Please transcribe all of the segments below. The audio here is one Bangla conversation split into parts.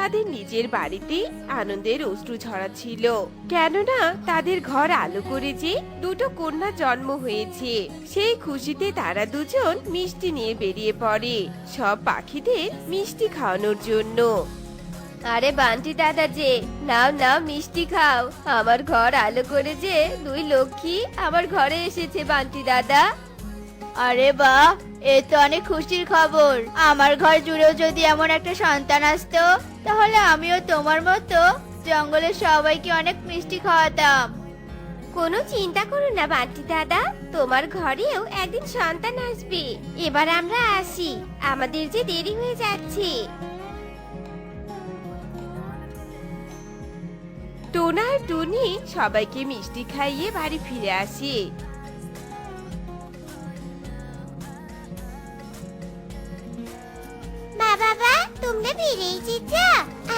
তাদের নিজের বাড়িতে আনন্দের অশ্রু ঝরাচ্ছিল, কেননা তাদের ঘর আলো করে যে দুটো কন্যা জন্ম হয়েছে। সেই খুশিতে তারা দুজন মিষ্টি নিয়ে বেরিয়ে পড়ে সব পাখিদের মিষ্টি খাওয়ানোর জন্য। আরে বান্টি দাদা যে, নাও নাও মিষ্টি খাও। আমার ঘর আলো করে যে দুই লক্ষ্মী আমার ঘরে এসেছে বান্টি দাদা। আরে বাহ, এ তো অনেক খুশির খবর। আমার ঘর জুড়েও যদি এমন একটা সন্তান আসতো, তাহলে আমিও তোমার মতো জঙ্গলের সবাইকে অনেক মিষ্টি খাওয়াতাম। কোনো চিন্তা করো না বান্টি দাদা, তোমার ঘরেও একদিন সন্তান আসবে। এবার আমরা আসি, আমাদের যে দেরি হয়ে যাচ্ছে। টোনা আর টুনি সবাইকে মিষ্টি খাইয়ে বাড়ি ফিরে আসে। মা বাবা, তোমরা ফিরে এসেছো?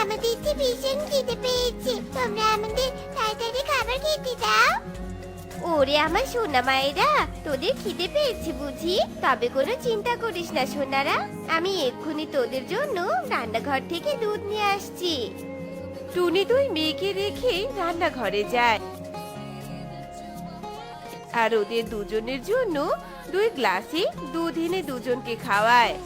আমাদের যে ভীষণ খিদে পেয়েছে, তোমরা আমাদের তাড়াতাড়ি খাবার খেতে দাও। ওরে আমার সোনা মায়েরা, তোদের খিদে পেয়েছে বুঝি? তবে কোনো চিন্তা করিস না সোনারা, আমি এক্ষুনি তোদের জন্য রান্নাঘর থেকে দুধ নিয়ে আসছি। টুনি দুই মেয়েকে রেখে রান্নাঘরে যায় আর ওদের দুজনের জন্য 2 গ্লাসে দুধ এনে দুজনকে খাওয়ায়।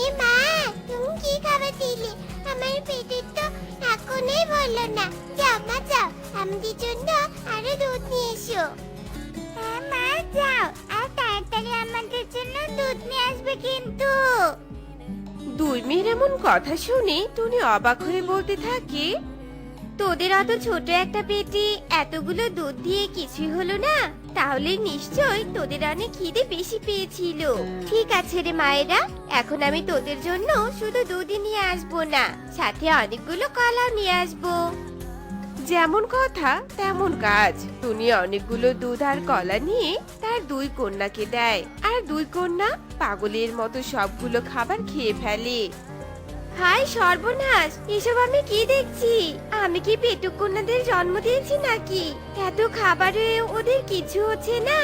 এ মা, তুমি কি খাবার দিলে? আমার পেটে তো এখনই বললো না। যাও মা যাও, আমাদের জন্য আরো দুধ নিয়ে এসো। হ্যাঁ মা যাও, আর তাড়াতাড়ি আমাদের জন্য দুধ নিয়ে আসবে কিন্তু। দুই মেয়ের এমন কথা শুনে টুনি অবাক হয়ে বলতে থাকে, তোদের অত ছোট একটা পেটে এতগুলো দুধ দিয়ে কিছুই হলো না? তাহলে নিশ্চয় তোদের অনেক খিদে বেশি পেয়েছিল। ঠিক আছে রে মায়েরা, এখন আমি তোদের জন্য শুধু দুধই নিয়ে আসবো না, সাথে অনেকগুলো কলাও নিয়ে আসবো। যেমন কথা তেমন কাজ। টুনি অনেকগুলো দুধ আর কলা নিয়ে তার 2 কন্যাকে দেয়, আর 2 কন্যা পাগলের মতো সবগুলো খাবার খেয়ে ফেলে। হায় সর্বনাশ, এসব আমি কি দেখছি? আমি কি পেটুক কন্যাদের জন্ম দিয়েছি নাকি? এত খাবারে ওদের কিছু হচ্ছে না।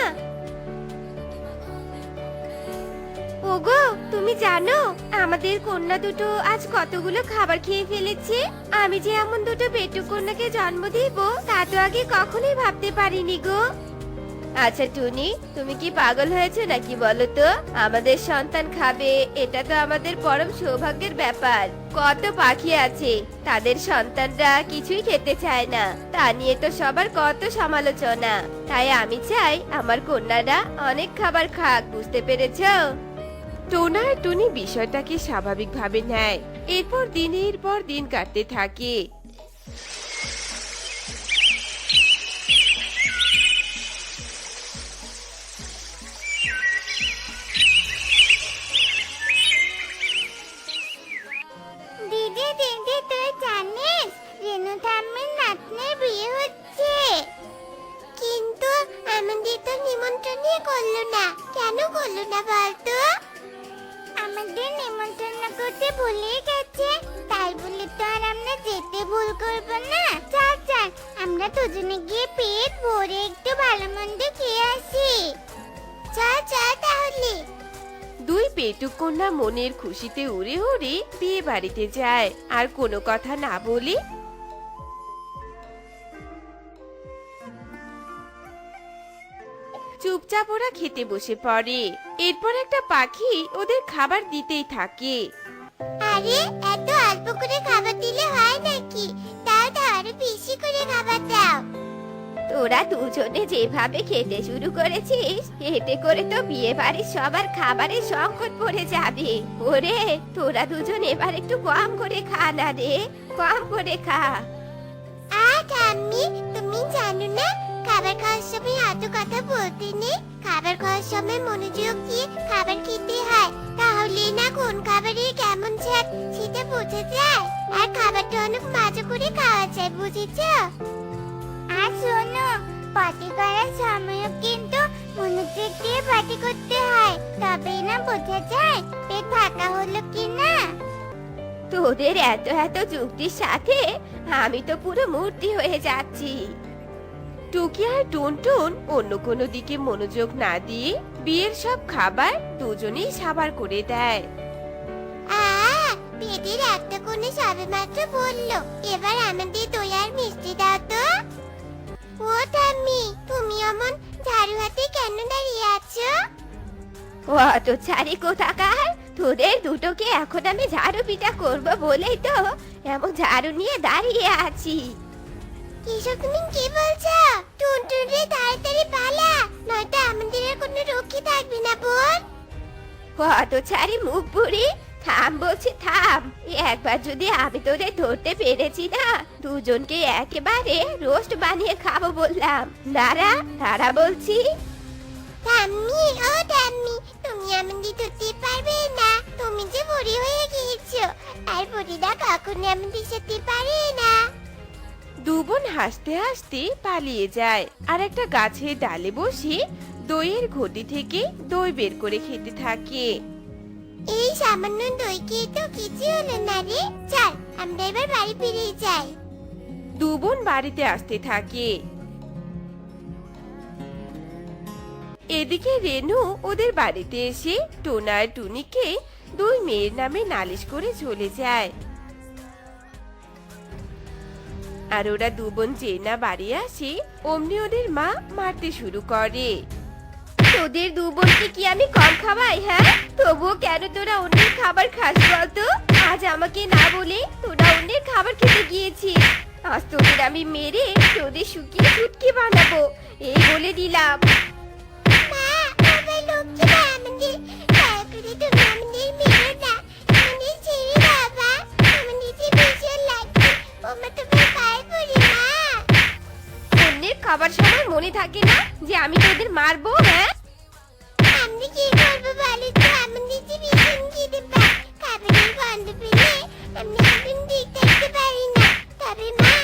ওগো, তুমি জানো আমাদের কন্যা দুটো আজ কতগুলো খাবার খেয়ে ফেলেছে? আমি যে এমন দুটো পেটুক কন্যাকে জন্ম দিব তা তো আগে কখনোই ভাবতে পারিনি গো। আচ্ছা টুনি, তুমি কি পাগল হয়েছে নাকি বলো তো? আমাদের সন্তান খাবে, এটা তো আমাদের পরম সৌভাগ্যের ব্যাপার। কত পাখি আছে, তাদের সন্তানরা কিছুই খেতে চায় না, তা নিয়ে তো সবার কত সমালোচনা। তাই আমি চাই আমার কন্যারা অনেক খাবার খাক, বুঝতে পেরেছো? টোনা আর টুনি বিষয়টাকে স্বাভাবিকভাবে নেয়। এরপর দিনের পর দিন কাটতে থাকে। দিদি দিদি, তুই জানিস রেনু ঠাম্মির নাতনির বিয়ে হচ্ছে? কিন্তু আমাদের তো নিমন্ত্রণই করলো না। কেন করলো না বলতো? আমাদের নিমন্ত্রণ করতে ভুলে গেছে, তাই বলে তো আর আমরা যেতে ভুল করবো না। চল চল, আমরা দুজনে গিয়ে পেট ভরে একটু ভালো মন্দ খেয়ে আসি। চল চল তাহলে। 2 পেটুক কন্যা মনের খুশিতে উড়ে উড়ে বিয়ে বাড়িতে যায়, আর কোনো কথা না বলে চুপচাপ ওরা খেতে বসে পড়ে। এরপর একটা পাখি ওদের খাবার দিতেই থাকে। আরে, এত অল্প করে খাবার দিলে হয় নাকি? দাও দাও, আরো বেশি করে খাবার দাও। তোরা দুজনে যেভাবে খেতে শুরু করেছিস, এতে করে তো বিয়ে বাড়ির সবার খাবারের সংকট পড়ে যাবে। ওরে, তোরা দুজন এবার একটু কম করে খা না রে, কম করে খা। ঠাম্মি, তুমি জানো না খাবার খাওয়ার সময় এত কথা বলতে নেই। খাবার খাওয়ার সময় মনোযোগ দিয়ে খাবার খেতে হয়, তাহলে না কোন খাবারের কেমন স্বাদ সেটা বোঝা যায়, আর খাবারটা অনেক মজা করে খাওয়া যায়, বুঝেছো? আর শোনো, পটি করার সময়ও কিন্তু মনোযোগ দিয়ে পটি করতে হয়, তবেই না বোঝা যায় পেট ফাঁকা হলো কিনা। তোদের এত এত যুক্তির সাথে আমি তো পুরো মূর্তি হয়ে যাচ্ছি। টুকি আর টুনটুন অন্য কোনো দিকে মনোযোগ না দিয়ে বিয়ের সব খাবার দুজনেই সাবার করে দেয়। পেটের একটা কোণে সবেমাত্র বললো, এবার আমাদের দই আর মিষ্টি দাও তো। ও ঠাম্মি, তুমি এমন ঝাড়ু হাতে কেন দাঁড়িয়ে আছো? অত ছাড়ি কোথাকার, তোদের দুটোকে এখন আমি ঝাড়ু পিটা করবো বলেই তো এমন ঝাড়ু নিয়ে দাঁড়িয়ে আছি। এসব তুমি কি বলছো? টুনটুন রে, তাড়াতাড়ি পালা, নয়তো আমাদের আর কোনো রক্ষী থাকবে না বোন। অত ছাড়ি মুখ পুরি, থাম বলছি থাম। একবার যদি আমি তোদের ধরতে পেরেছি না, দুজনকে একেবারে রোস্ট বানিয়ে খাবো বললাম। দাঁড়া দাঁড়া বলছি। ঠাম্মি, ও ঠাম্মি, তুমি আমাদের ধরতে পারবে না। তুমি যে বুড়ি হয়ে গিয়েছো, আর বুড়িরা কখনো আমাদের সাথে পারে না। দু বোন হাসতে হাসতে পালিয়ে যায় আর একটা গাছের ডালে বসে দইয়ের ঘটি থেকে দই বের করে খেতে থাকে। এই সামান্য দই খেয়ে তো কিছু হলো না রে। চল, আমরা এবার বাড়ি ফিরে যাই। দু বোন বাড়িতে আসতে থাকে। এদিকে রেনু ওদের বাড়িতে এসে টোনা আর টুনিকে দুই মেয়ের নামে নালিশ করে চলে যায়। আর ওরা দু বোন যে না বাড়ি আসে অমনি ওদের মা মারতে শুরু করে। তোদের দু বোনকে কি আমি কম খাওয়াই? হ্যাঁ, তবুও কেন তোরা অন্যের খাবার খাস বলতো? আজ আমাকে না বলে তোরা অন্যের খাবার খেতে গিয়েছিস। আজ তোদের আমি মেরে তোদের শুকিয়ে শুটকি বানাবো, এই বলে দিলাম। মা, আমার লক্ষ্মী মা, আমাদের দয়া করে তুমি আমাদের মেরো না। আমাদের ছেড়ে বাবা, আমাদের যে ভীষণ লাগছে। ওমা, তোমার পায়ে পড়ি মা। অন্যের খাবার সময় মনে থাকে না যে আমি তোদের মারবো? হ্যাঁ, আমরা কি করবো বলো তো? আমাদের যে ভীষণ খিদে পায়, খাবারের গন্ধ পেলে আমরা একদম ঠিক থাকতে পারি না। তবে মা,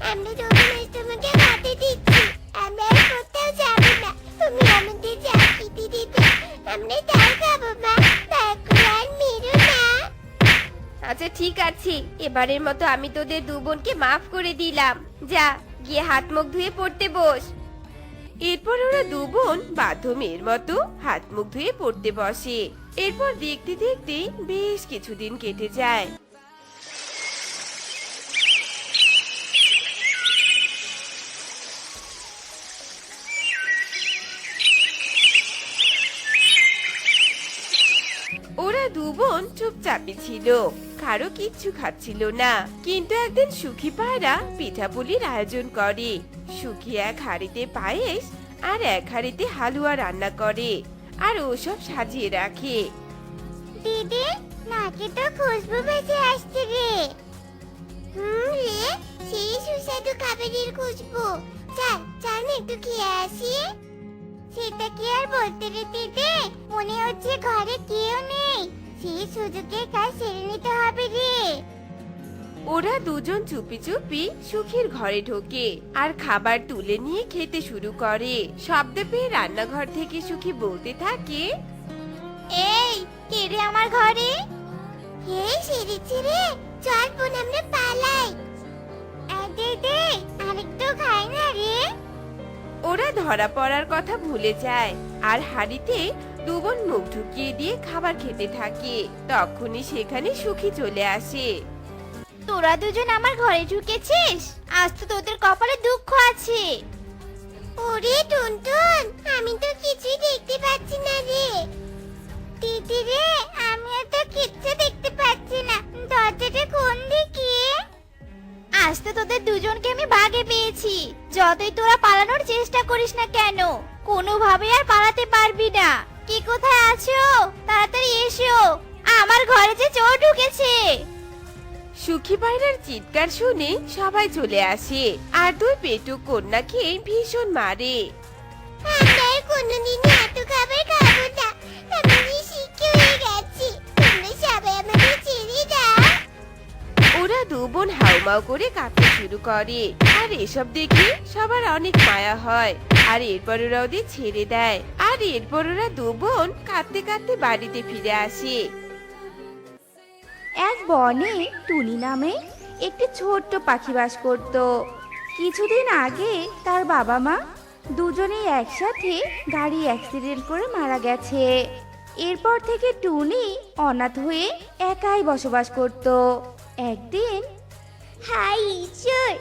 আমরা রঘুনাথ তোমাকে কথা দিচ্ছি, আমরা আর কোথাও যাবো না। তুমি আমাদের যা খেতে দিতে আমরা তাই খাবো মা। দয়া করে আর মেরো না। আচ্ছা ঠিক আছে, এবারের মতো আমি তোদের দু বোনকে মাফ করে দিলাম। যা গিয়ে হাত মুখ ধুয়ে পড়তে বস। এরপর ওরা দু বোন বাথরুমের মতো হাত মুখ ধুয়ে পড়তে বসে। এরপর দেখতে দেখতে বেশ কিছুদিন কেটে যায়। ওরা দু বোন চুপচাপই ছিল, কারো কিচ্ছু খাচ্ছিল না। কিন্তু একদিন সুখী পায়রা পিঠাপুলির আয়োজন করে। সুখী এক হাঁড়িতে পায়েস আর এক হাঁড়িতে হালুয়া রান্না করে আর ওসব সাজিয়ে রাখে। দিদি, নাকে তো খুশবু ভেসে আসছে রে। রে, সেই সুস্বাদু খাবারের খুশবু। চল চল না একটু খেয়ে আসি। সেটা কি আর বলতে রে দিদি, মনে হচ্ছে ঘরে কেউ নেই। সেই সুযোগের কাজ সেরে নিতে হবে রে। ওরা দুজন চুপি চুপি সুখীর ঘরে ঢোকে আর খাবার তুলে নিয়ে খেতে শুরু করে। শব্দ পেয়ে রান্নাঘর থেকে সুখী বলতে থাকে, এই, কে রে আমার ঘরে? এই সেরেছে রে, চল বোন আমরা পালাই। দিদি, আরেকটু খাই না রে। ওরা ধরা পড়ার কথা ভুলে যায় আর হাঁড়িতে দু বোন মুখ ঢুকিয়ে দিয়ে খাবার খেতে থাকে। তখনই সেখানে সুখী চলে আসে। তোরা দুজন আমার ঘরে ঢুকেছিস, আজ তো তোদের কপালে দুঃখ আছে। ওরে টুনটুন, আমি তো কিছুই দেখতে পাচ্ছি না রে। দিদি রে, আমিও তো কিচ্ছু দেখতে পাচ্ছি না। দরজাটা কোন দিকে? আজ তো তোদের দুজনকে আমি ভাগে পেয়েছি। যতই তোরা পালানোর চেষ্টা করিস না কেন, কোনোভাবে আর পালাতে পারবি না। কে কোথায় আছো? তাড়াতাড়ি এসো, আমার ঘরে যে চোর ঢুকেছে। সুখী পায়রার চিৎকার শুনে সবাই চলে আসে আর দুই পেটুক কন্যাকে ভীষণ মারে। আমরা আর কোনোদিনই এত খাবার খাবো না। আমি যে শিক্ষা হয়ে গেছি, তোমরা সবাই আমাদের ছেড়ে দাও। ওরা দু বোন হাউমাউ করে কাঁদতে শুরু করে আর এসব দেখে সবার অনেক মায়া হয়। আর এরপর ওরা ওদের ছেড়ে দেয় আর এরপর ওরা দু বোন কাঁদতে কাঁদতে বাড়িতে ফিরে আসে। এক বনে টুনি নামে একটি ছোট্ট পাখি বাস করত। কিছুদিন আগে তার বাবা মা দুজনেই একসাথে গাড়ি অ্যাক্সিডেন্ট করে মারা গেছে। এরপর থেকে টুনি অনাথ হয়ে একাই বসবাস করত। একদিন হাই ঈশ্বর,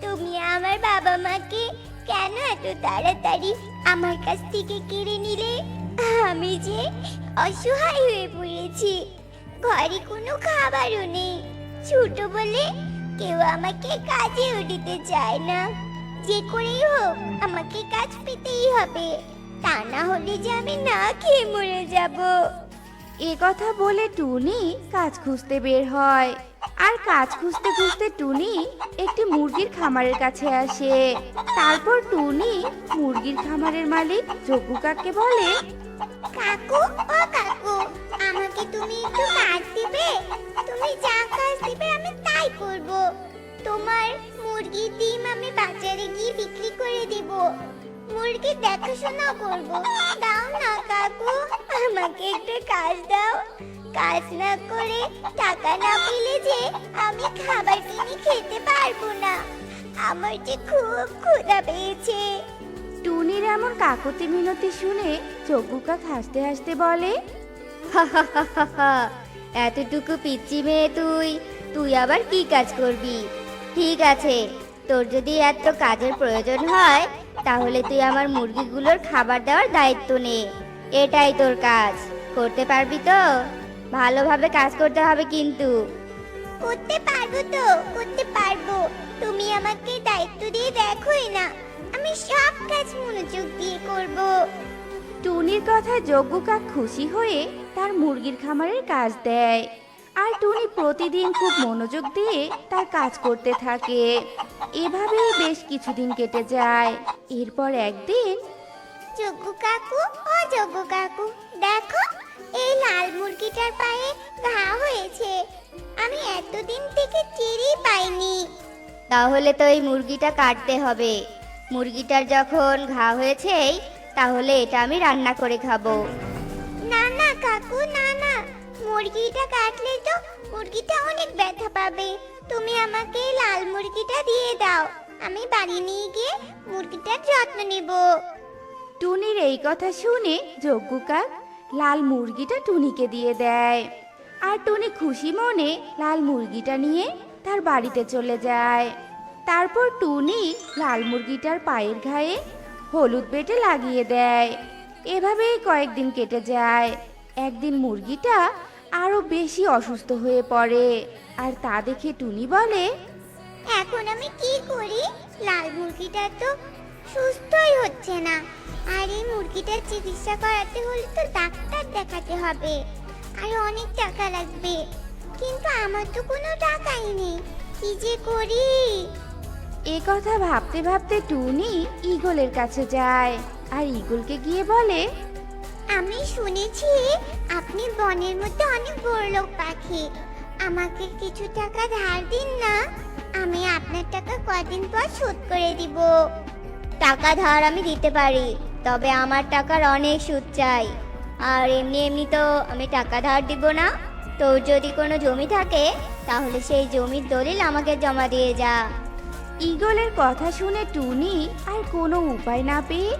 তুমি আমার বাবা মাকে কেন এত তাড়াতাড়ি আমার কাছ থেকে কেড়ে নিলে? আমি যে অসহায় হয়ে পড়েছি, ঘরে কোনো খাবারও নেই। ছোট বলে কেউ আমাকে কাজেও দিতে চায় না। যে করেই হোক আমাকে কাজ পেতেই হবে, তা না হলে যে আমি না খেয়ে মরে যাব। এ কথা বলে টুনি কাজ খুঁজতে বের হয়। আর কাজ খুঁজতে খুঁজতে টুনি একটি মুরগির খামারের কাছে আসে। তারপর টুনি মুরগির খামারের মালিক যজ্ঞু কাককে বলে, কাকু, ও কাকু, আমাকে তুমি একটু কাজ দিবে? তুমি যা কাজ দিবে আমি তাই করব। তোমার মুরগির ডিম আমি বাজারে গিয়ে বিক্রি করে দিব, মুরগির দেখাশোনা করব। দাও না কাকু, আমাকে একটা কাজ দাও। কাজ না করে টাকা না পেলে যে আমি খাবার কিনে খেতে পারবো না। আমার যে খুব ক্ষুধা পেয়েছে। টুনির এমন কাকুতি মিনতি শুনে যজ্ঞু কাক হাসতে হাসতে বলে, এতটুকু পিচ্চি মেয়ে তুই তুই আবার কি কাজ করবি? ঠিক আছে, তোর যদি এত কাজের প্রয়োজন হয় তাহলে তুই আমার মুরগিগুলোর খাবার দেওয়ার দায়িত্ব নে। এটাই তোর কাজ। করতে পারবি তো? ভালোভাবে কাজ করতে হবে কিন্তু। করতে পারবো তো, করতে পারবো। তুমি আমাকে দায়িত্ব দিয়ে দেখোই না, আমি সব কাজ মনোযোগ দিয়ে করব। টুনির কথায় যজ্ঞু কাক খুশি হয়ে তার মুরগির খামারের কাজ দেয়। আর টুনি প্রতিদিন খুব মনোযোগ দিয়ে তার কাজ করতে থাকে। এভাবেই বেশ কিছুদিন কেটে যায়। এরপর একদিন যজ্ঞ কাকু, ও যজ্ঞ কাকু, দেখো এই লাল মুরগিটার পায়ে ঘা হয়েছে। আমি এতদিন থেকে টেরই পাইনি। তাহলে তো এই মুরগিটা কাটতে হবে। মুরগিটার যখন ঘা হয়েছেই তাহলে এটা আমি রান্না করে খাবো। না না কাকু, না না, মুরগিটা কাটলে তো মুরগিটা অনেক ব্যথা পাবে। তুমি আমাকে এই লাল মুরগিটা দিয়ে দাও, আমি বাড়ি নিয়ে গিয়ে মুরগিটার যত্ন নেব। টুনির এই কথা শুনে যজ্ঞু কাক লাল মুরগিটা টুনিকে দিয়ে দেয়। আর টুনি খুশি মনে লাল মুরগিটা নিয়ে তার বাড়িতে চলে যায়। তারপর টুনি লাল মুরগিটার পায়ের ঘায়ে হলুদ বেটে লাগিয়ে দেয়। এভাবেই কয়েকদিন কেটে যায়। একদিন মুরগিটা আরো বেশি অসুস্থ হয়ে পড়ে। আর তা দেখে টুনি বলে, এখন আমি কি করি? লাল মুরগিটা তো সুস্থই হচ্ছে না, আর এই মুরগিটার চিকিৎসা করাতে হলে তো ডাক্তার দেখাতে হবে, আর অনেক টাকা লাগবে। কিন্তু আমার তো কোনো টাকাই নেই, কি যে করি? এ কথা ভাবতে ভাবতে টুনি ঈগলের কাছে যায়। আর ঈগলকে গিয়ে বলে, আমি শুনেছি আপনি বনের মধ্যে অনেক বড়লোক পাখি, আমাকে কিছু টাকা ধার দিন না, আমি আপনার টাকা কদিন পর শোধ করে দিব। টাকা ধার আমি দিতে পারি, তবে আমার টাকার অনেক সুদ চাই। আর এমনি এমনি তো আমি টাকা ধার দিব না। তোর যদি কোনো জমি থাকে তাহলে সেই জমির দলিল আমাকে জমা দিয়ে যা। ঈগলের কথা শুনে টুনি আর কোনো উপায় না পেয়ে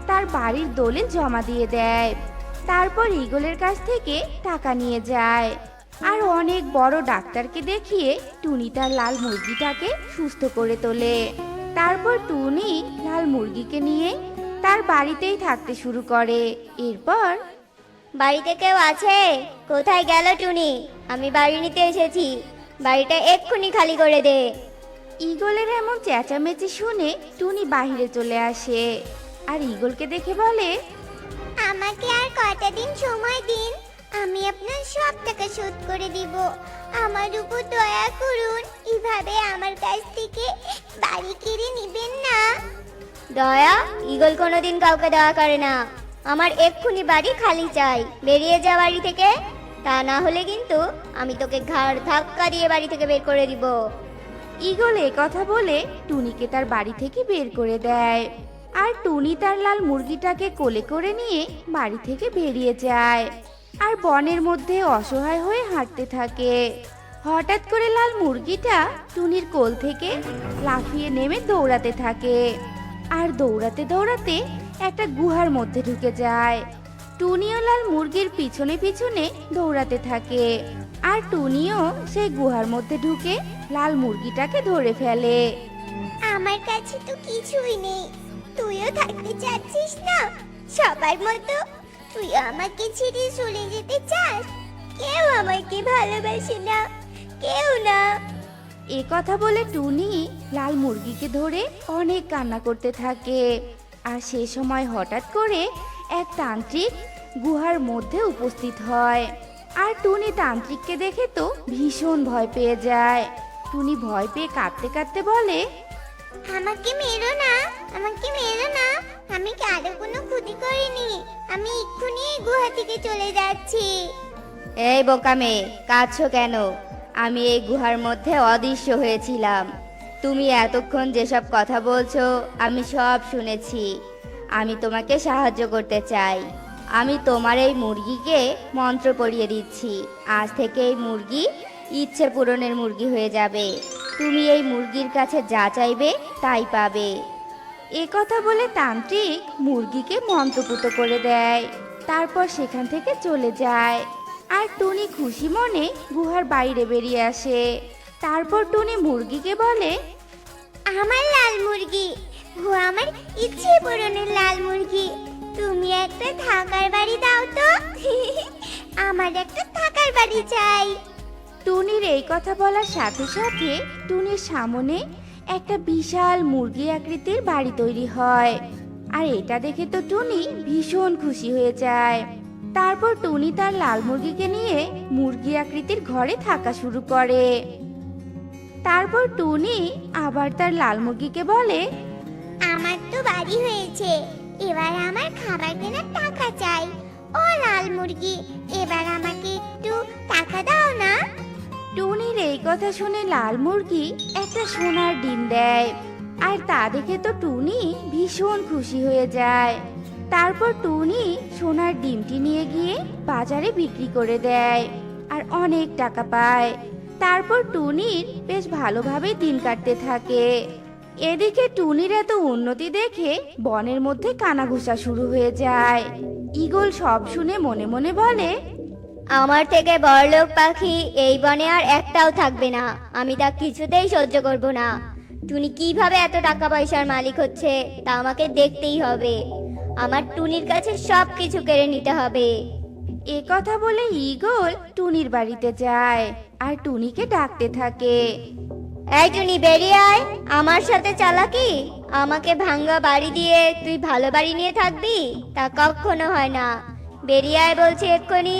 তার বাড়ির দলিল জমা দিয়ে দেয়। তারপর ঈগলের কাছ থেকে টাকা নিয়ে যায়। আর অনেক বড় ডাক্তারকে দেখিয়ে টুনি তার লাল মুরগিটাকে সুস্থ করে তোলে। তারপর টুনি লাল মুরগিকে নিয়ে তার বাড়িতেই থাকতে শুরু করে। এরপর বাড়িতে কেউ আছে? কোথায় গেল টুনি? আমি বাড়ি নিতে এসেছি, বাড়িটা এক্ষুনি খালি করে দে। ঈগলের এমন চেঁচামেচি শুনে টুনি বাহিরে চলে আসে। আর ঈগলকে দেখে বলে, আমাকে আর কয়টা দিন সময় দিন, আমি আপনার সব টাকা শোধ করে দিব। আমার উপর দয়া করুন, এভাবে আমার কাছ থেকে বাড়ি কেড়ে নেবেন না। দয়া? ঈগল কোনোদিন কাউকে দয়া করে না। আমার এক্ষুনি বাড়ি খালি চাই, বেরিয়ে যা বাড়ি থেকে। তা না হলে কিন্তু আমি তোকে ঘাড় ধাক্কা দিয়ে বাড়ি থেকে বের করে দিব। ঈগল এ কথা বলে টুনিকে তার বাড়ি থেকে বের করে দেয়। আর টুনি তার লাল মুরগিটাকে কোলে করে নিয়ে বাড়ি থেকে বেরিয়ে যায়। আর বনের মধ্যে অসহায় হয়ে হাঁটতে থাকে। হঠাৎ করে লাল মুরগিটা টুনির কোল থেকে লাফিয়ে নেমে দৌড়াতে থাকে। আর দৌড়াতে দৌড়াতে একটা গুহার মধ্যে ঢুকে যায়। টুনিও লাল মুরগির পিছনে পিছনে দৌড়াতে থাকে, আর টুনিও সেই গুহার মধ্যে ঢুকে লাল মুরগিটাকে ধরে ফেলে। আমার কাছে তো কিছুই নেই, তুইও থাকতে চাচ্ছিস না সবার মতো? তুই আমাকে ছেড়ে চলে যেতে চাস? কেউ আমাকে ভালোবাসে না, কেউ না। এ কথা বলে টুনি লাল মুরগিকে ধরে অনেক কান্না করতে থাকে। আর সে সময় হঠাৎ করে এক তান্ত্রিক গুহার মধ্যে উপস্থিত হয়। আর টুনি তান্ত্রিককে দেখে তো ভীষণ ভয় পেয়ে যায়। টুনি ভয় পেয়ে কাঁদতে কাঁদতে বলে, আমাকে মেরো না, আমাকে মেরো না, আমি কারো কোনো ক্ষতি করিনি, আমি এক্ষুনি এই গুহা থেকে চলে যাচ্ছি। এই বোকা মেয়ে, কাঁদছো কেন? আমি এই গুহার মধ্যে অদৃশ্য হয়েছিলাম। তুমি এতক্ষণ যেসব কথা বলছো আমি সব শুনেছি। আমি তোমাকে সাহায্য করতে চাই। আমি তোমার এই মুরগিকে মন্ত্র পড়িয়ে দিচ্ছি। আজ থেকে এই মুরগি ইচ্ছে পূরণের মুরগি হয়ে যাবে। তুমি এই মুরগির কাছে যা চাইবে তাই পাবে। এ কথা বলে তান্ত্রিক মুরগিকে মন্ত্রপুত করে দেয়। তারপর সেখান থেকে চলে যায়। আর টুনি খুশি মনে গুহার বাইরে বেরিয়ে আসে। তারপর টুনি মুরগিকে বলে, আমার লাল মুরগি, ও আমার ইচ্ছে পূরণের লাল মুরগি, তুমি একটা থাকার বাড়ি দাও তো। আমার একটা থাকার বাড়ি চাই। টুনির এই কথা বলার সাথে সাথে টুনির সামনে একটা বিশাল মুরগি আকৃতির বাড়ি তৈরি হয়। আর এটা দেখে তো টুনি ভীষণ খুশি হয়ে যায়। তারপর টুনি তার লাল মুরগিকে নিয়ে মুরগি আকৃতির ঘরে থাকা শুরু করে। তারপর টুনি আবার তার লাল মুরগিকে বলে, আমার তো বাড়ি হয়েছে, এবার আমার খাবার কেনার টাকা চাই। ও লাল মুরগি, এবার আমাকে একটু টাকা দাও না। টুনির এই কথা শুনে লাল মুরগি একটা সোনার ডিম দেয়। আর তা দেখে তো টুনি ভীষণ খুশি হয়ে যায়। তারপর টুনি সোনার ডিমটি নিয়ে গিয়ে বাজারে বিক্রি করে দেয় আর অনেক টাকা পায়। তারপর টুনির বেশ ভালোভাবে দিন কাটতে থাকে। এদিকে টুনির এত উন্নতি দেখে বনের মধ্যে কানাঘুষা শুরু হয়ে যায়। ঈগল সব শুনে মনে মনে বলে, আমার থেকে বড়লোক পাখি এই বনে আর একটাও থাকবে না। আমি তা কিছুতেই সহ্য করব না। টুনি কিভাবে এত টাকা পয়সার মালিক হচ্ছে তা আমাকে দেখতেই হবে। আমার টুনির কাছে সব কিছু কেড়ে নিতে হবে। এ কথা বলে ঈগল টুনির বাড়িতে যায় আর টুনিকে ডাকতে থাকে। এই টুনি, বেরিয়ে আয়। আমার সাথে চালাকি? আমাকে ভাঙ্গা বাড়ি দিয়ে তুই ভালো বাড়ি নিয়ে থাকবি? তা কখনো হয় না। বেরিয়ে আয় বলছি এক্ষুনি।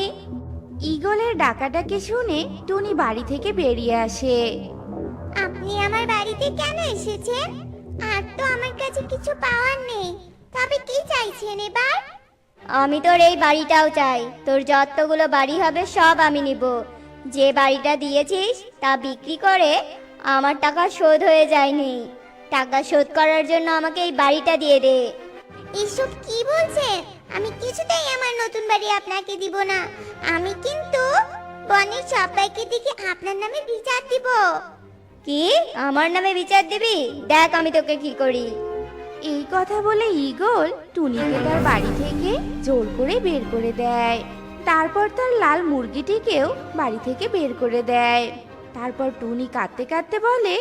ঈগলের ডাকাডাকি শুনে টুনি বাড়ি থেকে বেরিয়ে আসে। আপনি আমার বাড়িতে কেন এসেছেন? আর তো আমার কাছে কিছু পাওয়ার নেই, তবে কি চাইছেন এবার? আমি তোর এই বাড়িটাও চাই। তোর যতগুলো বাড়ি হবে সব আমি নিব। যে বাড়িটা দিয়েছিস তা বিক্রি করে আমার টাকা শোধ হয়ে যায়নি। টাকা শোধ করার জন্য আমাকে এই বাড়িটা দিয়ে দে। এসব কি বলছেন? আমি কিছুতেই আমার নতুন বাড়ি আপনাকে দিব না। আমি কিন্তু বনের সবাইকে দেখে আপনার নামে বিচার দিব। কি? আমার নামে বিচার দিবি? দেখ আমি তোকে কি করি। এই কথা বলে ঈগল টুনিকে তার বাড়ি থেকে জোর করে বের করে দেয়। তারপর তার লাল মুরগিটিকেও বাড়ি থেকে বের করে দেয়। তারপর টুনি কাঁদতে কাঁদতে বলে,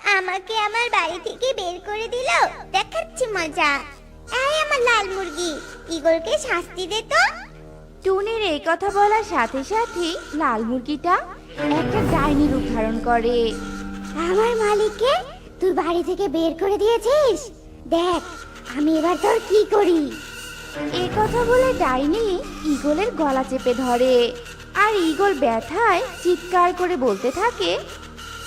আমাকে আমার বাড়ি থেকে বের করে দিল, দেখাচ্ছি মজা। এই আমার লাল মুরগি, ঈগলকে শাস্তি দে তো। টুনির এই কথা বলার সাথে সাথে লাল মুরগিটা একটা ডাইনি রূপ ধারণ করে। আমার মালিককে তুই বাড়ি থেকে বের করে দিয়েছিস, দেখ আমি এবার তোর কি করি। এই কথা বলে ডাইনি ঈগলের গলা চেপে ধরে। আর ঈগল ব্যথায় চিৎকার করে বলতে থাকে,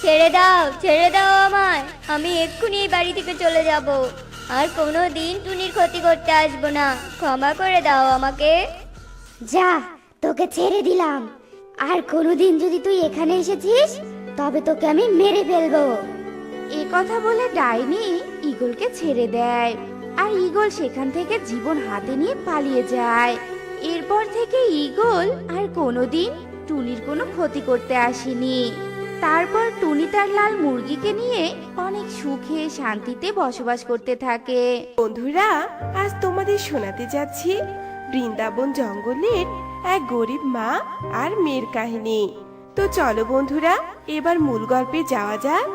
ছেড়ে দাও আমায়। আমি এক্ষুনি এই বাড়ি থেকে চলে যাব। আর কোনো দিন টুনির ক্ষতি করতে আসবো না। ক্ষমা করে দাও আমাকে। যা, তোকে ছেড়ে দিলাম। আর কোনোদিন যদি তুই এখানে এসেছিস তবে তোকে আমি মেরে ফেলবো। এ কথা বলে ডাইনি ঈগলকে ছেড়ে দেয়। আর ঈগল সেখান থেকে জীবন হাতে নিয়ে পালিয়ে যায়। এরপর থেকে ঈগল আর কোনোদিন টুনির কোনো ক্ষতি করতে আসেনি। তারপর টুনি তার লাল মুরগিকে নিয়ে অনেক সুখে শান্তিতে বসবাস করতে থাকে। বন্ধুরা, আজ তোমাদের শোনাতে যাচ্ছি বৃন্দাবন জঙ্গলের এক গরিব মা আর মেয়ের কাহিনী। তো চলো বন্ধুরা, এবার মূল গল্পে যাওয়া যাক।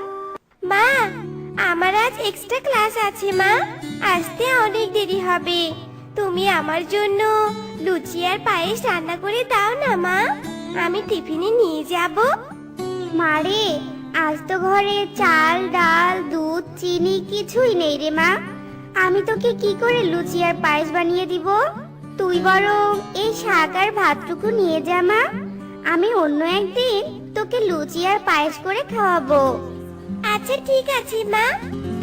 মা, আমার আজ এক্সট্রা ক্লাস আছে মা, আসতে অনেক দেরি হবে। তুমি আমার জন্য লুচি আর পায়েস রান্না করে দাও না মা, আমি টিফিনে নিয়ে যাব। মারে, আজ তো ঘরে চাল ডাল দুধ চিনি কিছুই নেই রে মা। আমি তোকে কি করে লুচি আর পায়েস বানিয়ে দিব? তুই বরং এই শাক আর ভাতটুকু নিয়ে যা মা, আমি অন্য একদিন তোকে লুচি আর পায়েস করে খাওয়াবো। আচ্ছা ঠিক আছে মা,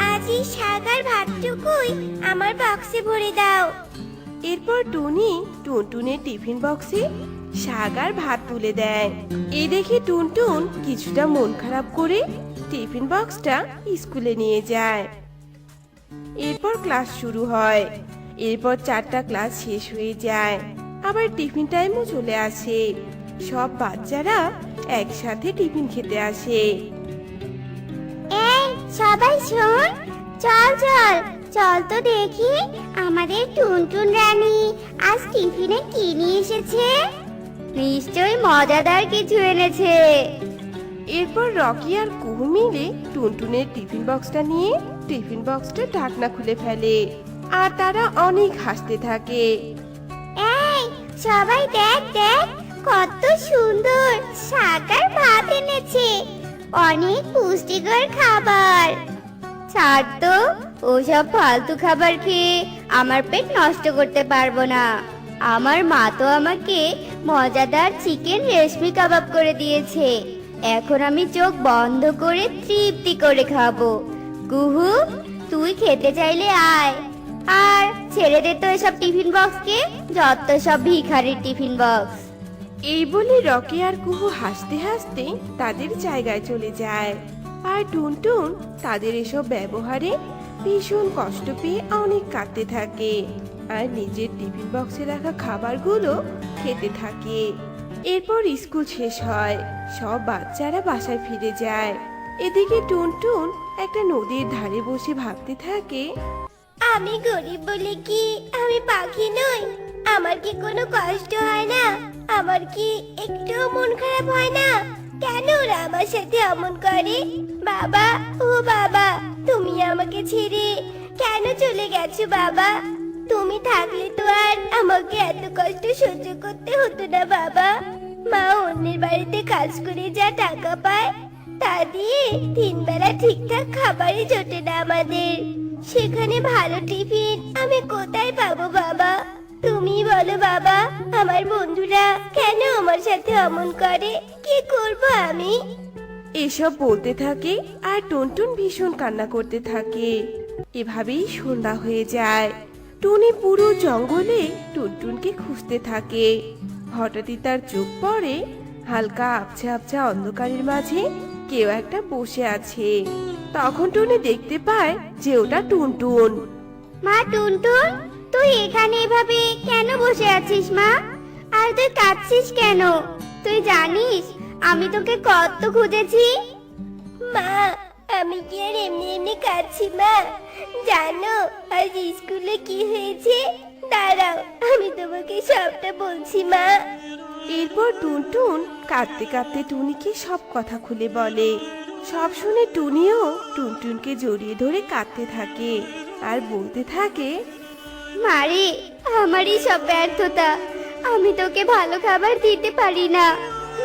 আজ এই শাক আর ভাতটুকুই আমার বক্সে ভরে দাও। এরপর টুনি টুনটুনের টিফিন বক্সে শাক আর ভাত তুলে দেয়। এই দেখে টুনটুন কিছুটা মন খারাপ করে টিফিন বক্সটা স্কুলে নিয়ে যায়। এরপর ক্লাস শুরু হয়। এরপর 4টা ক্লাস শেষ হয়ে যায়, আবার টিফিন টাইমও চলে আসে। সব বাচ্চারা একসাথে টিফিন খেতে আসে। এই সবাই শোন, চল চল চল তো দেখি আমাদের টুনটুন রানী আজ টিফিনে কি নিয়ে এসেছে। নিশ্চয়ই মজাদার কিছু এনেছে। এরপর রকি আর কুহু মিলে টুনটুনের টিফিন বক্সটা নিয়ে টিফিন বক্সটা ঢাকনা খুলে ফেলে, আর তারা অনেক হাসতে থাকে। এই সবাই দেখ দেখ, কত সুন্দর শাক আর ভাত এনেছে, অনেক পুষ্টিকর খাবার। ছাড় তো, ওসব ফালতু খাবার খেয়ে আমার পেট নষ্ট করতে পারবো না। আমার মা তো আমাকে মজাদার চিকেন রেশমি কাবাব করে দিয়েছে, এখন আমি চোখ বন্ধ করে তৃপ্তি করে খাবো। কুহু, তুই খেতে চাইলে আয়, আর ছেড়ে দে তো এসব টিফিন বক্সকে, যত সব ভিখারির টিফিন বক্স। এই বলে রকি আর কুহু হাসতে হাসতে তাদের জায়গায় চলে যায়। আর টুনটুন তাদের এসব ব্যবহারে ভীষণ কষ্ট পেয়ে অনেক কাঁদতে থাকে, আর নিজের টিফিন বক্সে রাখা খাবারগুলো খেতে থাকে। এরপর স্কুল শেষ হয়, সব বাচ্চারা বাসায় ফিরে যায়। এদিকে টুনটুন একটা নদীর ধারে বসে ভাবতে থাকে, আমি গরিব বলে কি আমি পাখি নই? আমার কি কোনো কষ্ট হয় না? আমার কি একটু মন খারাপ হয় না? কেন ওরা আমার সাথে অমন করে? বাবা, ও বাবা, তুমি আমাকে ছেড়ে কেন চলে গেছো বাবা? তুমি থাকলে তো আর আমাকে এত কষ্ট সহ্য করতে হতো না বাবা। মা অন্যের বাড়িতে কাজ করে যা টাকা পায় তা দিয়ে 3 বেলা ঠিকঠাক খাবারই জোটে না আমাদের। সেখানে ভালো টিফিন আমি কোথায় পাবো বাবা? তুমি বলো বাবা, আমার বন্ধুরা কেন আমার সাথে অমন করে? কি করব আমি? এসব বলতে থাকে আর টুনটুন ভীষণ কান্না করতে থাকে। এভাবেই সন্ধ্যা হয়ে যায়। টুনি পুরো জঙ্গলে টুনটুনকে খুঁজতে থাকে। হঠাৎই তার চোখ পড়ে হালকা আবছা আবছা অন্ধকারের মাঝে কেউ একটা বসে আছে। তখন টুনি দেখতে পায় যে ওটা টুনটুন। মা টুনটুন, তুই এখানে এভাবে কেন বসে আছিস মা? আর তুই কাঁদছিস কেন? তুই জানিস আমি তোকে কত খুঁজেছি। মা, আমি কি আর এমনি এমনি কাঁদছি মা? জানো আজ স্কুলে কি হয়েছে? দাঁড়াও, আমি তোমাকে সবটা বলছি মা। এরপর টুনটুন কাঁদতে কাঁদতে টুনিকে সব কথা খুলে বলে। সব শুনে টুনিও টুনটুনকে জড়িয়ে ধরে কাঁদতে থাকে আর বলতে থাকে, মারে, আমারই সব ব্যর্থতা। আমি তোকে ভালো খাবার দিতে পারি না,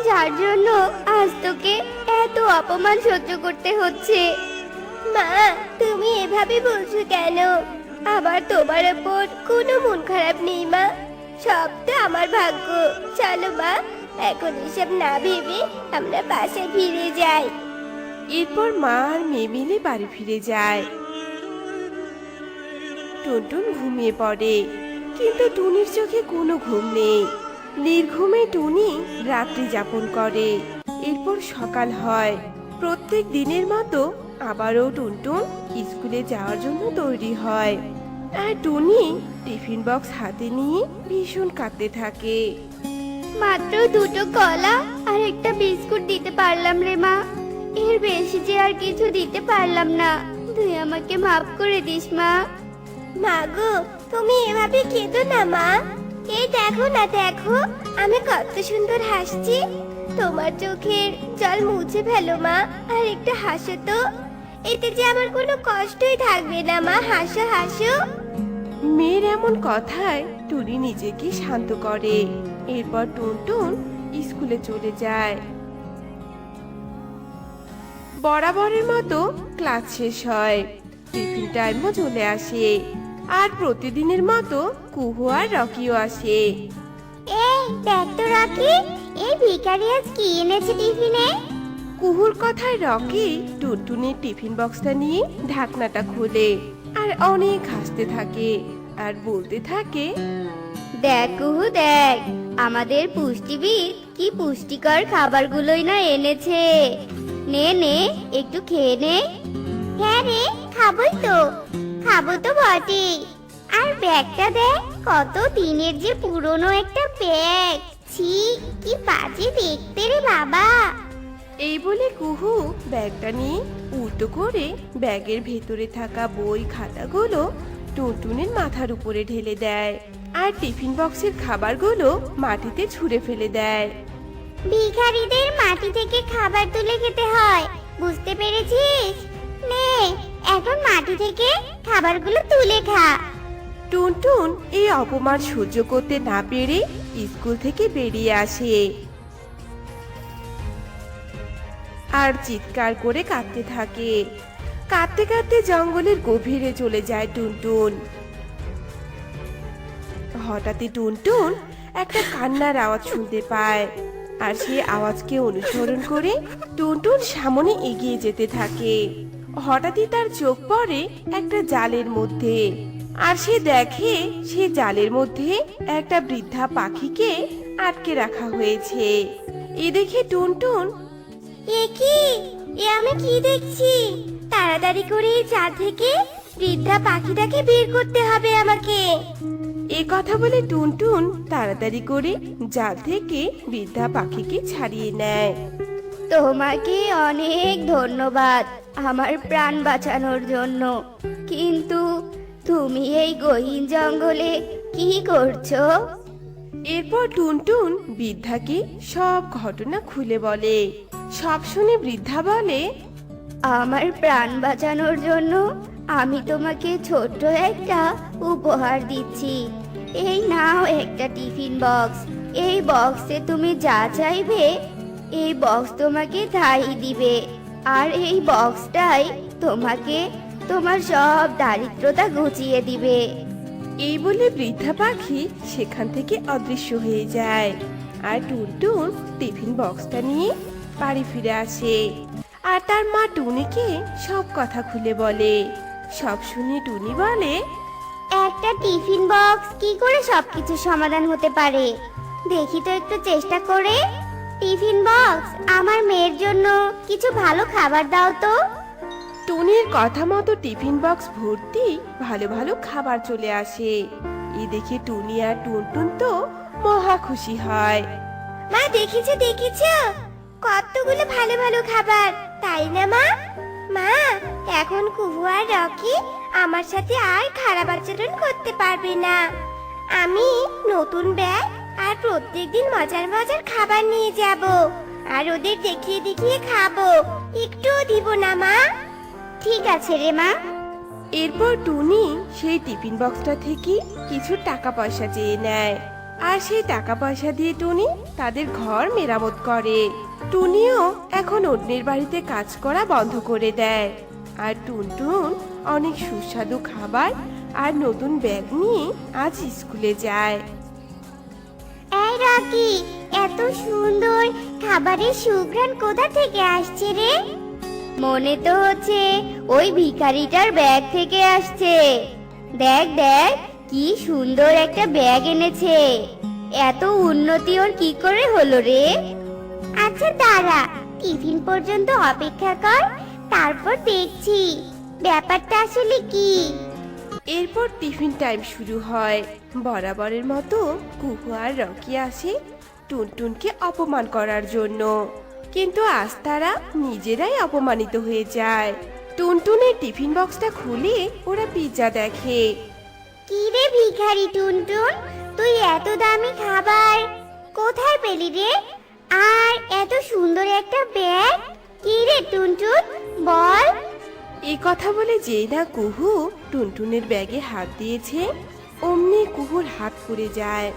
যার জন্য আজ তোকে এত অপমান সহ্য করতে হচ্ছে। মা, তুমি এভাবে বলছো কেন? আবার তোমার ওপর কোনো মন খারাপ নেই মা, সব তো আমার ভাগ্য। চলো মা, এখন এসব না ভেবে আমরা বাসায় ফিরে যাই। এরপর মা আর মেয়ে মিলে বাড়ি ফিরে যায়। টুনটুন ঘুমিয়ে পড়ে, কিন্তু টুনির চোখে কোনো ঘুম নেই। নির্ঘুমে টুনি রাত্রি যাপন করে। এরপর সকাল হয়। প্রত্যেক দিনের মতো আবারও টুনটুন স্কুলে যাওয়ার জন্য তৈরি হয়। আর টুনি টিফিন বক্স হাতে নিয়ে ভীষণ কাঁদতে থাকে। মাত্র 2টো কলা আর একটা বিস্কুট দিতে পারলাম রে মা। এর বেশি যে আর কিছু দিতে পারলাম না, তুই আমাকে মাফ করে দিস মা। মা গো, তুমি এভাবে কেঁদো না মা। এই দেখো না, দেখো আমি কত সুন্দর হাসছি। তোমার চোখের জল মুছে ফেলো মা, আর একটু হাসো তো। এতে যে আমার কোনো কষ্টই থাকবে না মা, হাসো হাসো। মেয়ের এমন কথায় টুনি নিজেকে শান্ত করে। এরপর টুনটুন স্কুলে চলে যায়। বরাবরের মতো ক্লাস শেষ হয়, টিফিন টাইমও চলে আসে। আর প্রতিদিনের মতো কুহু আর রকিও আসে। এই দেখ তো রকি, এই ভিখারি আজ কি এনেছে টিফিনে? কুহুর কথায় রকি টুনটুনির টিফিন বক্সটা নিয়ে ঢাকনাটা খোলে আর অনেক হাসতে থাকে আর বলতে থাকে, দেখ কুহু দেখ, আমাদের পুষ্টিবিদ কি পুষ্টিকর খাবারগুলোই না এনেছে। নে নে, একটু খেয়ে নে। হ্যাঁ রে, খাবোই তো, খাবো তো বটে। আর ব্যাগটা দেখ, কত দিনের যে পুরনো একটা ব্যাগ। ছি, কি বাজে দেখতে রে বাবা। এই বলে কুহু ব্যাগটা নিয়ে উল্টো করে ব্যাগের ভেতরে থাকা বই খাতাগুলো টুনটুনির মাথার উপরে ঢেলে দেয় আর টিফিন বক্সের খাবারগুলো মাটিতে ছুঁড়ে ফেলে দেয়। ভিখারিদের মাটি থেকে খাবার তুলে খেতে হয়, বুঝতে পেরেছিস? নে, এখন মাটি থেকে খাবারগুলো তুলে খা। টুনটুন এই অপমান সহ্য করতে না পেরে স্কুল থেকে বেরিয়ে আসে আর চিৎকার করে কাঁদতে থাকে। কাঁদতে কাঁদতে জঙ্গলের গভীরে চলে যায় টুনটুন। হঠাৎই টুনটুন একটা কান্নার আওয়াজ শুনতে পায় আর সেই আওয়াজকে অনুসরণ করে টুনটুন সামনে এগিয়ে যেতে থাকে। হঠাৎই তার চোখ পড়ে একটা জালের মধ্যে আর সে দেখে সেই জালের মধ্যে একটা বৃদ্ধা পাখিকে আটকে রাখা হয়েছে। এ দেখে টুনটুন, এ কি, এ আমি কি দেখছি? তাড়াতাড়ি করে এই জাল থেকে বৃদ্ধা পাখিটাকে বের করতে হবে আমাকে। এ কথা বলে টুনটুন তাড়াতাড়ি করে জাল থেকে বৃদ্ধা পাখিকে ছাড়িয়ে নেয়। তোমাকে অনেক ধন্যবাদ আমার প্রাণ বাঁচানোর জন্য, কিন্তু তুমি এই গহীন জঙ্গলে কি করছো? এরপর টুনটুন বৃদ্ধাকে সব ঘটনা খুলে বলে। সব শুনে বৃদ্ধা বলে, আমার প্রাণ বাঁচানোর জন্য আমি তোমাকে ছোট্ট একটা উপহার দিচ্ছি। এই নাও একটা টিফিন বক্স। এই বক্সে তুমি যা চাইবে এই বক্স তোমাকে তাই দিবে, আর এই বক্সটাই তোমাকে তোমার সব দারিদ্রতা ঘুচিয়ে দিবে। এই বলে বৃদ্ধা পাখি সেখান থেকে অদৃশ্য হয়ে যায় আর টুনটুন টিফিন বক্সটা নিয়ে বাড়ি ফিরে আসে আর তার মা টুনিকে সব কথা খুলে বলে। সব শুনে টুনি বলে, একটা টিফিন বক্স কি করে সবকিছু সমাধান হতে পারে? দেখি তো একটু চেষ্টা করে। টিফিন বক্স, আমার মেয়ের জন্য কিছু ভালো খাবার দাও তো। টুনির কথা মতো টিফিন বক্স ভর্তি ভালো ভালো খাবার চলে আসে। এই দেখে টুনি আর টুনটুন তো মহা খুশি হয়। মা দেখেছো দেখেছো, কতগুলো ভালো ভালো খাবার, তাই না মা? মা, এখন কুহু আর রকি আমার সাথে আর খারাপ আচরণ করতে পারবে না। আমি নতুন ব্যাগ আর প্রত্যেকদিন মজার মজার খাবার নিয়ে যাব আর ওদের দেখিয়ে দেখিয়ে খাবো, একটুও দিব না মা। ঠিক আছে রে মা। এরপর টুনি সেই টিফিন বক্সটা থেকে কিছু টাকা পয়সা চেয়ে নেয় আর সেই টাকা পয়সা দিয়ে টুনি তাদের ঘর মেরামত করে। টুনিও এখন অন্যের বাড়িতে কাজ করা বন্ধ করে দেয় আর টুনটুন অনেক সুস্বাদু খাবার আর নতুন ব্যাগ নিয়ে আজ স্কুলে যায়। এই রকি, এত সুন্দর খাবারের সুঘ্রাণ কোথা থেকে আসছে রে? মনে তো হচ্ছে ওই ভিখারিটার ব্যাগ থেকে আসছে। দেখ দেখ, কি সুন্দর একটা ব্যাগ এনেছে। এত উন্নতি ওর কি করে হলো রে? আচ্ছা দাঁড়া, টিফিন পর্যন্ত অপেক্ষা কর, তারপর দেখছি ব্যাপারটা আসলে কি। এরপর টিফিন টাইম শুরু হয়। বরাবরের মতো কুহু আর রকি আসে টুনটুনকে অপমান করার জন্য। কিন্তু আজ তারা নিজেরাই অপমানিত হয়ে যায়। টুনটুনের টিফিন বক্সটা খুলে ওরা পিৎজা দেখে। কি রে ভিখারি টুনটুন, তুই এত দামি খাবার কোথায় পেলি রে? আর এত সুন্দর একটা ব্যাগ, কি রে টুনটুন বল? এই কথা বলে যেই না কুহু টুনটুনের ব্যাগে হাত দিয়েছে, অমনি কুহুর হাত পুড়ে যায়।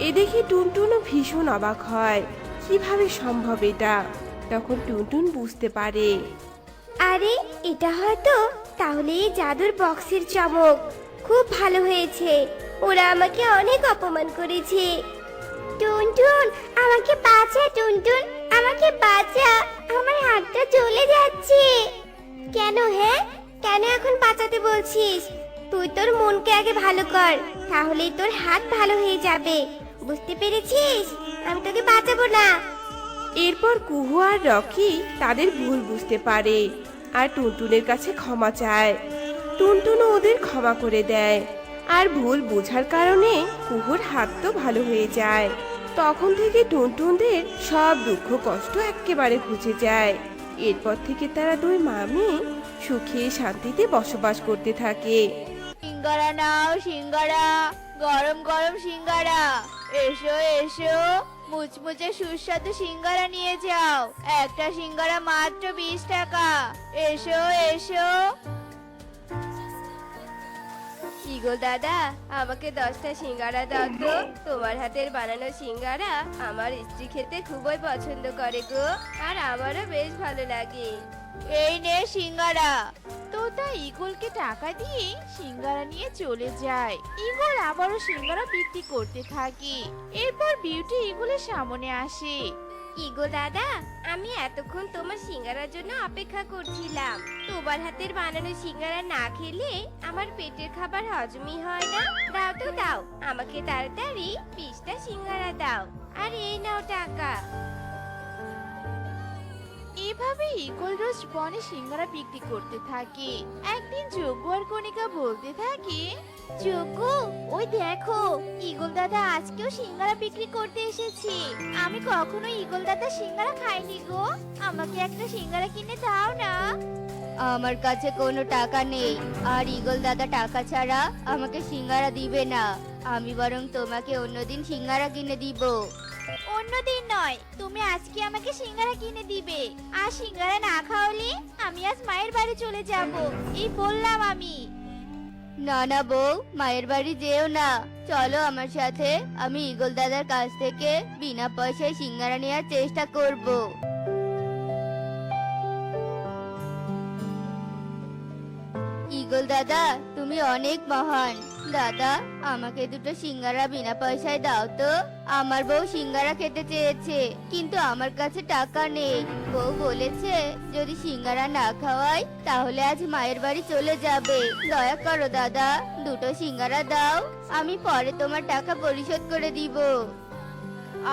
এ দেখে টুনটুনও ভীষণ অবাক হয়, কিভাবে সম্ভব এটা। তখন টুনটুন বুঝতে পারে। আরে এটা হয়তো তাহলে এই জাদুর বক্সের চমক। খুব ভালো হয়েছে, ওরা আমাকে অনেক অপমান করেছে। টুনটুন আমাকে বাঁচা, টুনটুন আমাকে বাঁচা, আমার হাতটা চলে যাচ্ছে। কেন কেন এখন বাঁচাতে বলছিস? তুই তোর মনকে আগে ভালো কর, তাহলেই তোর হাত ভালো হয়ে যাবে। বুঝতে পেরেছিস? আমি তোকে বাঁচাবো না। এরপর কুহু আর রকি তাদের ভুল বুঝতে পারে আর টুনটুনের কাছে ক্ষমা চায়। টুনটুনও ওদের ক্ষমা করে দেয়, আর ভুল বোঝার কারণে কুহুর হাত তো ভালো হয়ে যায়। তখন থেকে টুনটুনদের সব দুঃখ কষ্ট একেবারে ঘুচে যায়। এরপর থেকে তারা দুই মামি সুখে শান্তিতে বসবাস করতে থাকে। সিঙ্গারা নাও সিঙ্গারা, গরম গরম সিঙ্গারা। এসো এসো, মুচমুচে সুস্বাদু সিঙ্গারা নিয়ে যাও। একটা সিঙ্গারা মাত্র 20 টাকা। এসো এসো। ইগো দাদা, আমাকে 10টা সিঙ্গারা দাও তো। তোমার হাতের বানানো সিঙ্গারা আমার স্ত্রী খেতে খুবই পছন্দ করে গো, আর আমারও বেশ ভালো লাগে। এই নে সিঙ্গারা। তোতা ইগলকে টাকা দিয়ে সিঙ্গারা নিয়ে চলে যায়। ইগল আবারও সিঙ্গারা বিক্রি করতে থাকে। এরপর বিউটি ইগলের সামনে আসে। ইগো দাদা, আমি এতক্ষণ তোমার সিঙ্গারার জন্য অপেক্ষা করছিলাম। তোমার হাতের বানানো সিঙ্গারা না খেলে আমার পেটের খাবার হজমই হয় না। দাও তো দাও, আমাকে তাড়াতাড়ি 20টা সিঙ্গারা দাও, আর এই নাও টাকা। এভাবে ইগল রোজ বনে সিঙ্গারা বিক্রি করতে থাকে। একদিন যজ্ঞ আর কণিকা বলতে থাকে, যজ্ঞ ওই দেখো, ইগল দাদা আজকেও সিঙ্গারা বিক্রি করতে এসেছে। আমি কখনো ইগল দাদা সিঙ্গারা খাইনি গো, আমাকে একটা সিঙ্গারা কিনে দাও না। আমার কাছে কোনো টাকা নেই, আর ইগল দাদা টাকা ছাড়া আমাকে সিঙ্গারা দিবে না। আমি বরং তোমাকে অন্যদিন সিঙ্গারা কিনে দিব। অন্যদিন নয়, তুমি আজকে আমাকে সিঙ্গারা কিনে দিবে। আর সিঙ্গারা না খাওয়ালে আমি আজ মায়ের বাড়ি চলে যাব, এই বললাম আমি। না না বউ, মায়ের বাড়ি যেও না, চলো আমার সাথে। আমি ইগল দাদার কাছ থেকে বিনা পয়সায় সিঙ্গারা নেওয়ার চেষ্টা করব। ইগল দাদা তুমি অনেক মহান। দাদা আমাকে দুটো সিঙ্গারা বিনা পয়সায় দাও তো। আমার বউ সিঙ্গারা খেতে চেয়েছে, কিন্তু আমার কাছে টাকা নেই। বউ বলেছে যদি সিঙ্গারা না খাওয়াই তাহলে আজ মায়ের বাড়ি চলে যাবে। দয়া করো দাদা, দুটো সিঙ্গারা দাও, আমি পরে তোমার টাকা পরিশোধ করে দিব।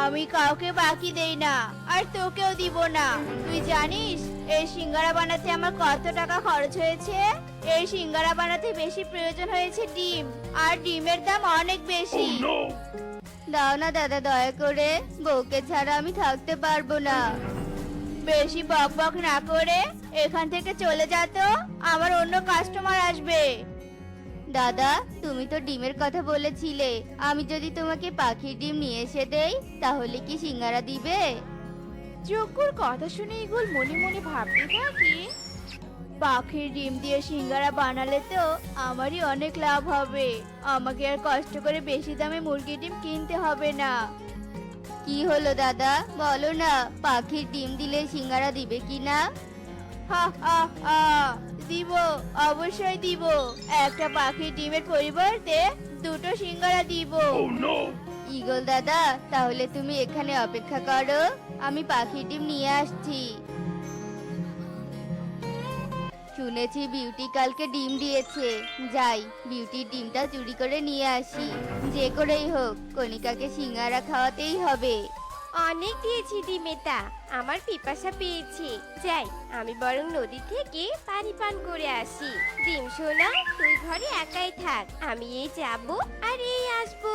আমি কাউকে বাকি দেই না, আর তোকেও দিব না। তুই জানিস এই সিঙ্গারা বানাতে আমার কত টাকা খরচ হয়েছে? এই সিঙ্গারা বানাতে বেশি প্রয়োজন হয়েছে ডিম, আর ডিমের দাম অনেক বেশি। দাও না দাদা দয়া করে, বউকে ছাড়া আমি থাকতে পারবো না। বেশি বকবক না করে এখান থেকে চলে যা তো, আমার অন্য কাস্টমার আসবে। দাদা তুমি তো ডিমের কথা বলেছিলে, আমি যদি তোমাকে পাখির ডিম নিয়ে এসে দেই তাহলে কি সিঙ্গারা দিবে? যজ্ঞর কথা শুনে ইগল মনে মনে ভাবতে থাকে, পাখির ডিম দিয়ে সিঙ্গারা বানালে তো আমারই অনেক লাভ হবে। আমাকে আর কষ্ট করে বেশি দামে মুরগির ডিম কিনতে হবে না। কি হলো দাদা, বলো না, পাখির ডিম দিলে সিঙ্গারা দিবে কি না? হা হা হা, দিব, অবশ্যই দিব। একটা পাখির ডিমের পরিবর্তে দুটো সিঙ্গারা দিব। ইগল দাদা তাহলে তুমি এখানে অপেক্ষা করো, আমি পাখির ডিম নিয়ে আসছি। শুনেছি বিউটি কালকে ডিম দিয়েছে, যাই বিউটির ডিমটা চুরি করে নিয়ে আসি। যে করেই হোক কণিকাকে সিঙ্গারা খাওয়াতেই হবে। অনেক দিয়েছি ডিমেটা, আমার পিপাসা পেয়েছে। যাই, আমি বরং নদী থেকে পানি পান করে আসি। ডিম সোনা, তুই ঘরে একাই থাক, আমি এই যাব আর এই আসবো।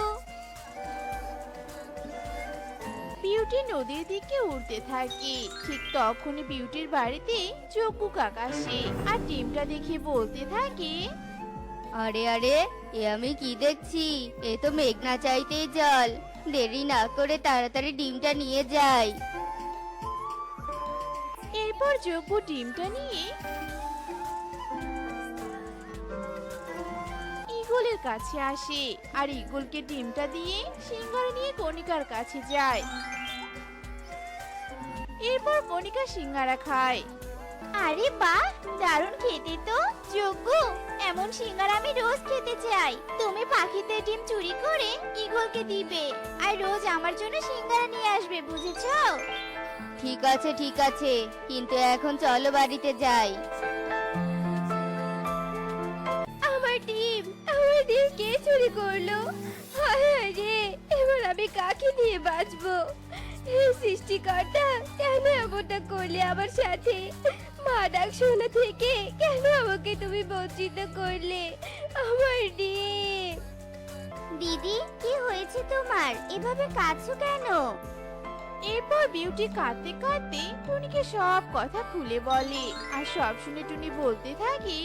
বিউটি নদীর দিকে উড়তে থাকে। ঠিক তখনই বিউটির বাড়িতে যজ্ঞ কাকা আসে আর ডিমটা দেখে বলতে থাকে, আরে আরে, এ আমি কি দেখছি? এ তো মেঘনা চাইতেই জল। দেরি না করে তাড়াতাড়ি ডিমটা নিয়ে যাই। এরপর যজ্ঞ ডিমটা নিয়ে ঈগলের কাছে আসে আর ঈগলকে ডিমটা দিয়ে সিংহারা নিয়ে কণিকার কাছে যায়। এরপর কণিকা সিংহারা খায়। আরে বাহ, দারুণ খেতে তো। যজ্ঞ, এমন সিঙ্গারা আমি রোজ খেতে চাই। তুমি পাখিতে ডিম চুরি করে ঈগলকে দিবে আর রোজ আমার জন্য সিঙ্গারা নিয়ে আসবে, বুঝেছো? ঠিক আছে ঠিক আছে, কিন্তু এখন চলো বাড়িতে যাই। আমার ডিম কে চুরি করলো? হায় হায় রে, এবার আমি কাকে দিয়ে বাঁচবো? হে সৃষ্টিকর্তা, কেন এমনটা করলে আমার সাথে? মা ডাক শোনা থেকে কেন আমাকে তুমি বঞ্চিত করলে? আমার ডিম। দিদি, কি হয়েছে তোমার? এভাবে কাঁদছো কেন? এরপর বিউটি কাঁদতে কাঁদতে টুনিকে সব কথা খুলে বলে আর সব শুনে টুনি বলতে থাকে,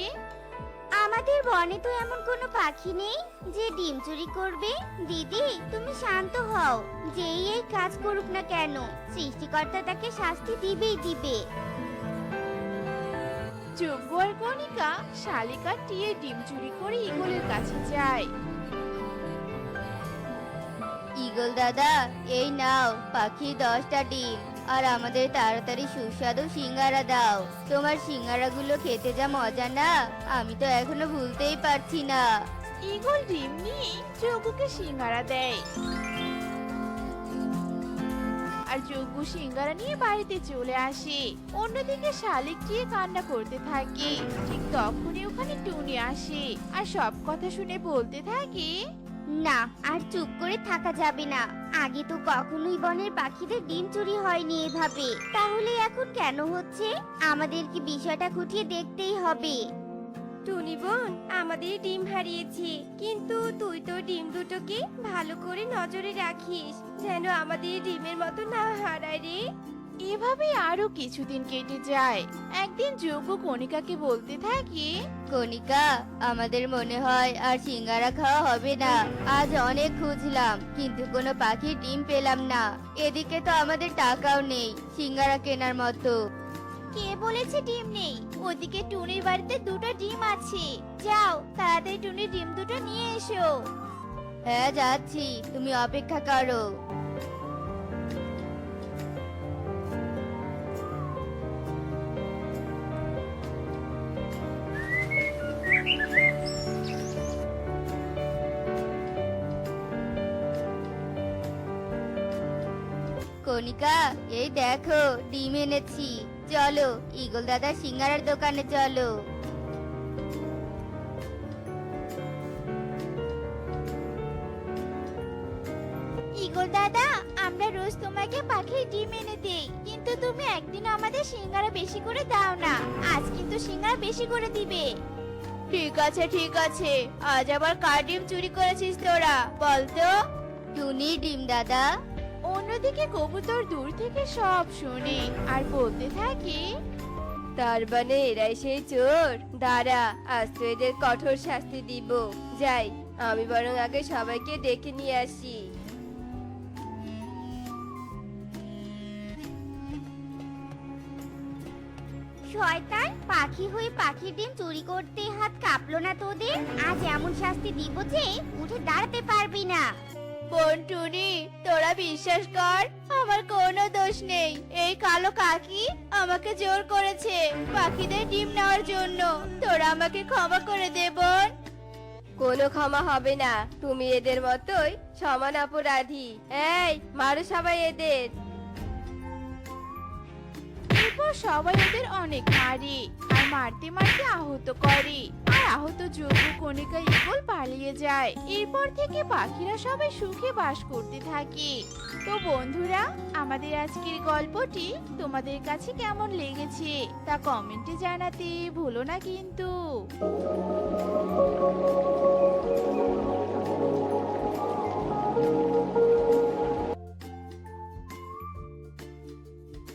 আমাদের বনে তো এমন কোনো পাখি নেই যে ডিম চুরি করবে। দিদি, তুমি শান্ত হও। যেই এই কাজ করুক না কেন, সৃষ্টিকর্তা তাকে শাস্তি দিবেই দিবে। যজ্ঞ আর কণিকা শালিকা টিয়ে ডিম চুরি করে ঈগলের কাছে যায়। ঈগল দাদা, এই নাও পাখি 10টা ডিম আর আমাদের তাড়াতাড়ি সুস্বাদু সিঙ্গারা দাও। তোমার সিঙ্গারাগুলো খেতে যা মজা না, আমি তো এখনো ভুলতেই পারছি না। ঈগল ডিম নিয়ে যজ্ঞকে সিঙ্গারা দেয় আর যজ্ঞ সিঙ্গারা নিয়ে বাড়িতে চলে আসে। অন্যদিকে শালিক টিয়ে কান্না করতে থাকে। ঠিক তখনই ওখানে টুনি আসে আর সব কথা শুনে বলতে থাকে, না, আর চুপ করে থাকা যাবে না। আগে তো কখনোই বনের পাখিদের ডিম চুরি হয়নি এভাবে, তাহলে এখন কেন হচ্ছে? আমাদের কি বিষয়টা খুঁটিয়ে দেখতেই হবে। টুনি বোন, আমাদের ডিম হারিয়েছে, কিন্তু তুই তো ডিম দুটোকে ভালো করে নজরে রাখিস, যেন আমাদের ডিমের মতো না হারায় রে। এভাবে আরো কিছুদিন কেটে যায়। একদিন যজ্ঞ কণিকাকে বলতে থাকে, কণিকা, আমাদের মনে হয় আর সিঙ্গারা খাওয়া হবে না। আজ অনেক খুঁজলাম কিন্তু কোনো পাখির ডিম পেলাম না। এদিকে তো আমাদের টাকাও নেই সিঙ্গারা কেনার মতো। কে বলেছে ডিম নেই? ওদিকে টুনির বাড়িতে দুটো ডিম আছে। যাও, তাড়াতাড়ি টুনির ডিম দুটো নিয়ে এসো। হ্যাঁ যাচ্ছি, তুমি অপেক্ষা করো। কণিকা, এই দেখো ডিম এনেছি। চলো ঈগল দাদা সিঙ্গারার দোকানে চলো। ঈগল দাদা, আমরা রোজ তোমাকে পাখির ডিম এনে দেই, কিন্তু তুমি একদিন আমাদের সিঙ্গারা বেশি করে দাও না। আজ কিন্তু সিঙ্গারা বেশি করে দিবে। ঠিক আছে ঠিক আছে, আজ আবার কার ডিম চুরি করেছিস তোরা, বলতো? টুনি ডিম দাদা। অন্যদিকে কবুতর দূর থেকে সব শুনে আর বলতে থাকে, তার মানে এরাই সেই চোর। দাঁড়া, আজ তো এদের কঠোর শাস্তি দিব। যাই, আমি বরং আগে সবাইকে ডেকে নিয়ে আসি। শয়তান, পাখি হয়ে পাখির ডিম চুরি করতে হাত কাঁপলো না তোদের? আজ এমন শাস্তি দিব যে উঠে দাঁড়াতে পারবি না। বোন টুনি, তোরা বিশ্বাস কর, আমার কোনো দোষ নেই। এই কালো কাকি আমাকে জোর করেছে পাখিদের ডিম নেওয়ার জন্য। তোরা আমাকে ক্ষমা করে দে বোন। কোনো ক্ষমা হবে না, তুমি এদের মতোই সমান অপরাধী। এই, মারো সবাই এদের। এরপর সবাই ওদের অনেক মারে আর মারতে মারতে আহত করে আর আহত যজ্ঞ কণিকা ঈগল পালিয়ে যায়। এরপর থেকে পাখিরা সবাই সুখে বাস করতে থাকে। তো বন্ধুরা, আমাদের আজকের গল্পটি তোমাদের কাছে কেমন লেগেছে তা কমেন্টে জানাতে ভুলো না কিন্তু।